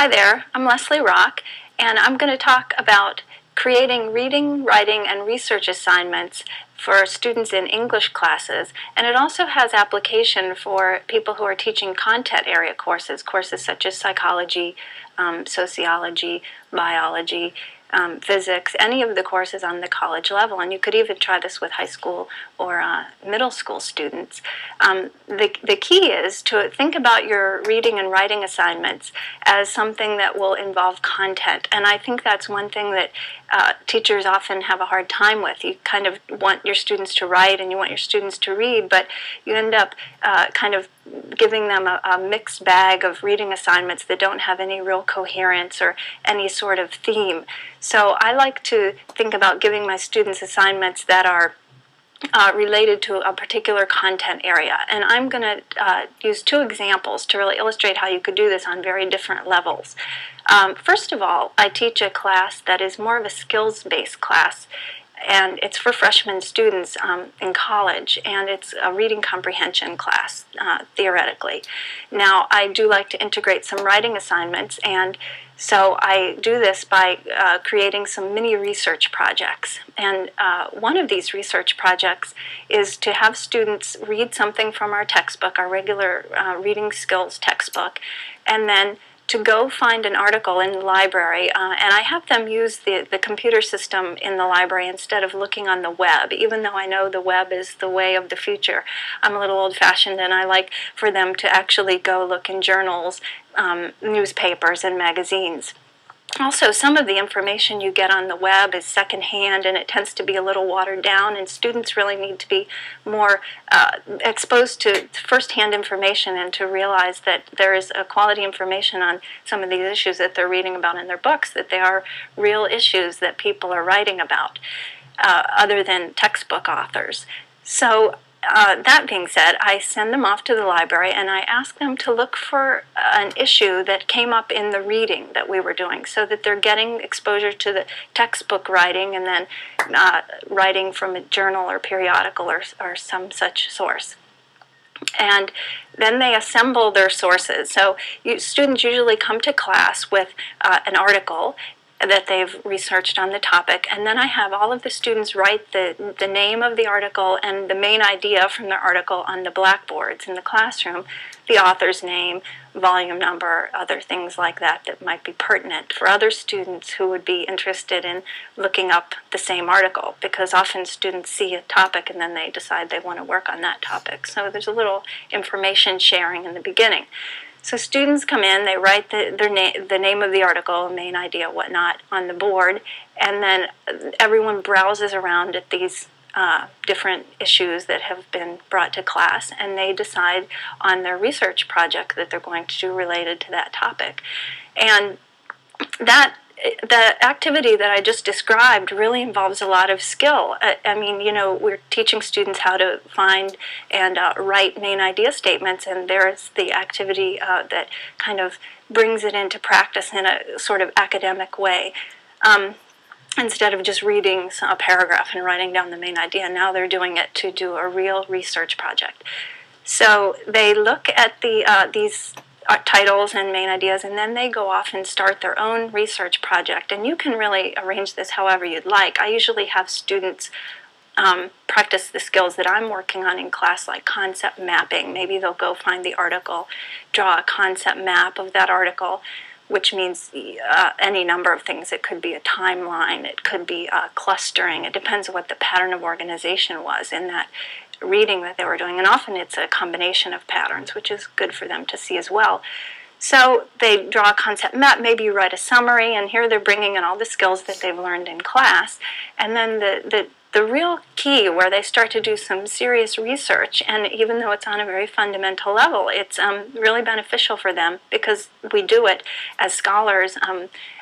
Hi there, I'm Leslie Rock, and I'm going to talk about creating reading, writing, and research assignments for students in English classes, and it also has application for people who are teaching content area courses such as psychology, sociology, biology, physics, any of the courses on the college level, and you could even try this with high school or middle school students. The key is to think about your reading and writing assignments as something that will involve content, and I think that's one thing that teachers often have a hard time with. You kind of want your students to write and you want your students to read, but you end up kind of giving them a mixed bag of reading assignments that don't have any real coherence or any sort of theme. So I like to think about giving my students assignments that are related to a particular content area. And I'm going to use two examples to really illustrate how you could do this on very different levels. First of all, I teach a class that is more of a skills-based class, and it's for freshman students in college, and it's a reading comprehension class, theoretically. Now, I do like to integrate some writing assignments, and so I do this by creating some mini research projects. And one of these research projects is to have students read something from our textbook, our regular reading skills textbook, and then to go find an article in the library, and I have them use the computer system in the library instead of looking on the web, even though I know the web is the way of the future. I'm a little old-fashioned, and I like for them to actually go look in journals, newspapers, and magazines. Also, some of the information you get on the web is secondhand, and it tends to be a little watered down, and students really need to be more exposed to first-hand information and to realize that there is a quality information on some of these issues that they're reading about in their books, that they are real issues that people are writing about, other than textbook authors. So that being said, I send them off to the library and I ask them to look for an issue that came up in the reading that we were doing, so that they're getting exposure to the textbook writing and then writing from a journal or periodical or some such source. And then they assemble their sources. So students usually come to class with an article that they've researched on the topic, and then I have all of the students write the name of the article and the main idea from their article on the blackboards in the classroom, the author's name, volume number, other things like that that might be pertinent for other students who would be interested in looking up the same article, because often students see a topic and then they decide they want to work on that topic. So there's a little information sharing in the beginning. So students come in, they write the name of the article, main idea, whatnot, on the board, and then everyone browses around at these different issues that have been brought to class, and they decide on their research project that they're going to do related to that topic. And the activity that I just described really involves a lot of skill. I mean, you know, we're teaching students how to find and write main idea statements, and there's the activity that kind of brings it into practice in a sort of academic way. Instead of just reading a paragraph and writing down the main idea, now they're doing it to do a real research project. So they look at these titles and main ideas, and then they go off and start their own research project. And you can really arrange this however you'd like. I usually have students practice the skills that I'm working on in class, like concept mapping. Maybe they'll go find the article, draw a concept map of that article, which means any number of things. It could be a timeline, it could be clustering. It depends on what the pattern of organization was in that reading that they were doing, and often it's a combination of patterns, which is good for them to see as well. So they draw a concept map, maybe you write a summary, and here they're bringing in all the skills that they've learned in class, and then the real key where they start to do some serious research, and even though it's on a very fundamental level, it's really beneficial for them, because we do it as scholars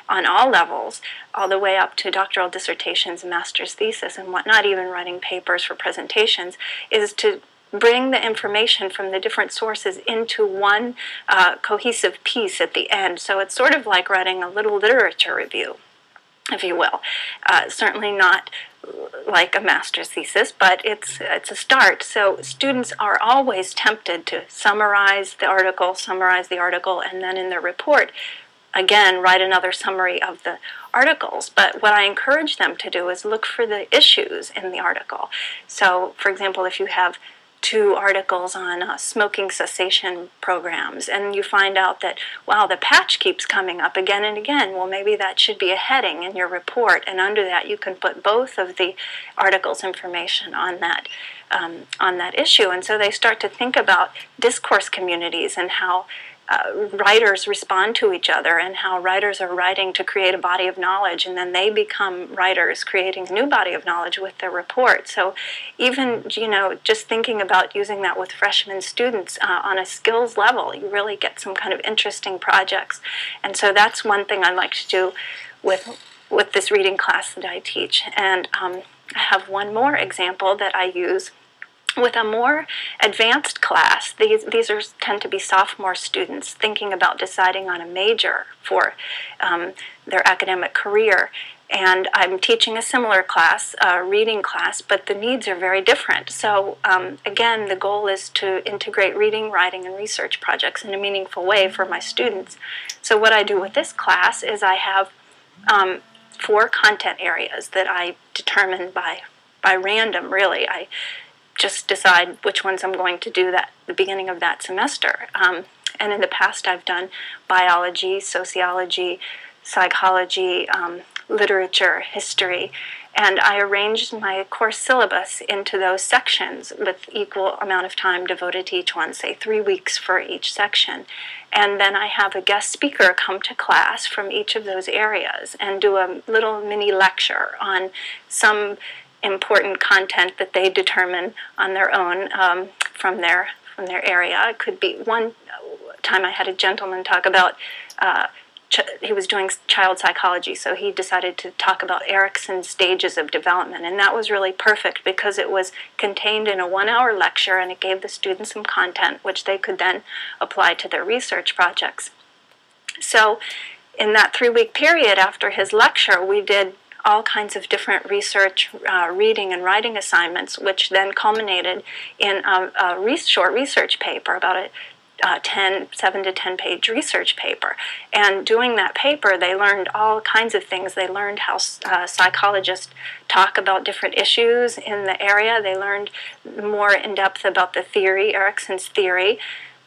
on all levels, all the way up to doctoral dissertations, master's thesis, and whatnot, even writing papers for presentations, is to bring the information from the different sources into one cohesive piece at the end. So it's sort of like writing a little literature review, if you will. Certainly not like a master's thesis, but it's a start. So students are always tempted to summarize the article, and then in their report again, write another summary of the articles. But what I encourage them to do is look for the issues in the article. So, for example, if you have 2 articles on smoking cessation programs, and you find out that, wow, the patch keeps coming up again and again, well, maybe that should be a heading in your report, and under that you can put both of the articles' information on that issue. And so they start to think about discourse communities and how writers respond to each other, and how writers are writing to create a body of knowledge, and then they become writers creating a new body of knowledge with their report. So even, just thinking about using that with freshman students on a skills level, you really get some kind of interesting projects. And so that's one thing I like to do with this reading class that I teach. And I have one more example that I use with a more advanced class. These tend to be sophomore students thinking about deciding on a major for their academic career. And I'm teaching a similar class, a reading class, but the needs are very different. So again, the goal is to integrate reading, writing, and research projects in a meaningful way for my students. So what I do with this class is I have 4 content areas that I determine by random, really. I just decide which ones I'm going to do at the beginning of that semester. And in the past I've done biology, sociology, psychology, literature, history, and I arranged my course syllabus into those sections with equal amount of time devoted to each one, say 3 weeks for each section. And then I have a guest speaker come to class from each of those areas and do a little mini lecture on some important content that they determine on their own from their area. It could be, one time I had a gentleman talk about, he was doing child psychology, so he decided to talk about Erickson's stages of development, and that was really perfect because it was contained in a 1-hour lecture, and it gave the students some content which they could then apply to their research projects. So in that 3-week period after his lecture, we did all kinds of different research, reading and writing assignments, which then culminated in a short research paper, about a 7 to 10 page research paper. And doing that paper, they learned all kinds of things. They learned how psychologists talk about different issues in the area. They learned more in depth about the theory, Erickson's theory.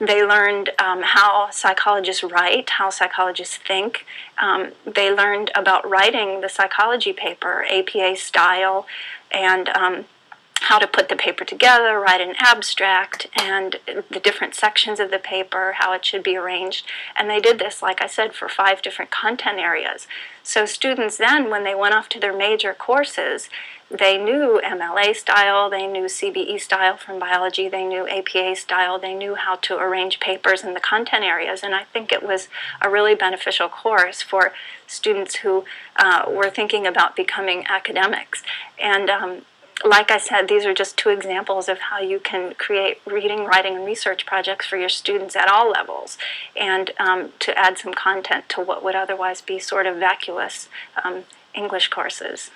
They learned how psychologists write, how psychologists think. They learned about writing the psychology paper, APA style, and how to put the paper together, write an abstract, and the different sections of the paper, how it should be arranged. And they did this, like I said, for 5 different content areas. So students then, when they went off to their major courses, they knew MLA style, they knew CBE style from biology, they knew APA style, they knew how to arrange papers in the content areas, and I think it was a really beneficial course for students who were thinking about becoming academics. And like I said, these are just 2 examples of how you can create reading, writing, and research projects for your students at all levels, and to add some content to what would otherwise be sort of vacuous English courses.